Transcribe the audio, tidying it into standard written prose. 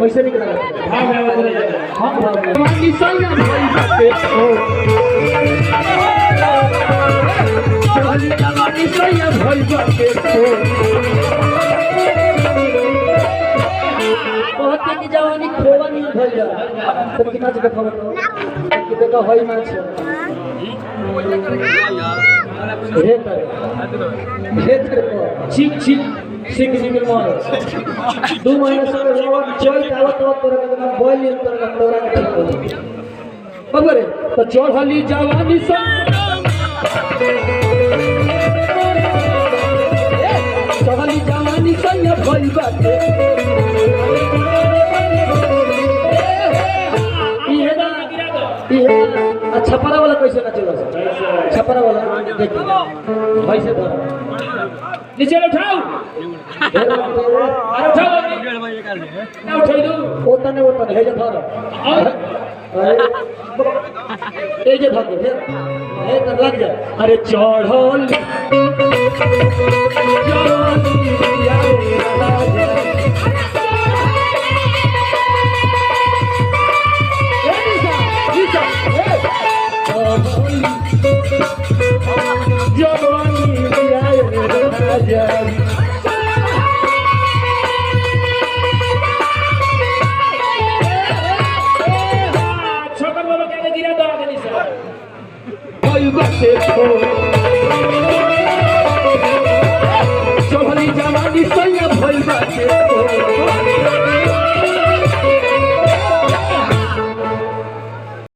कैसे निकला हाँ जवानी सैया भइल बाटे जवानी सैया भइल बाटे कहते कि जवानी खोवा नहीं भइल तो कितना जगह खबर कि देखो होई माछ सिख जी में मार 2 महीने से रोड चल आवत तो तोरा के नाम बोल ले तोरा के तोरा के ठीक हो बबरे तो चढ़ली जवानी से चढ़ली जवानी से ये भइल बाटे छपरा वाला कैसे नाचेगा छपरा वाला देखो भाई से धर नीचे उठाओ अरे उठाओ ना उठाई दो ओतने हे जे धर ए जे धर हे त लग जा अरे चढ़ल छोटा बाबा क्या गिरा दो आगे से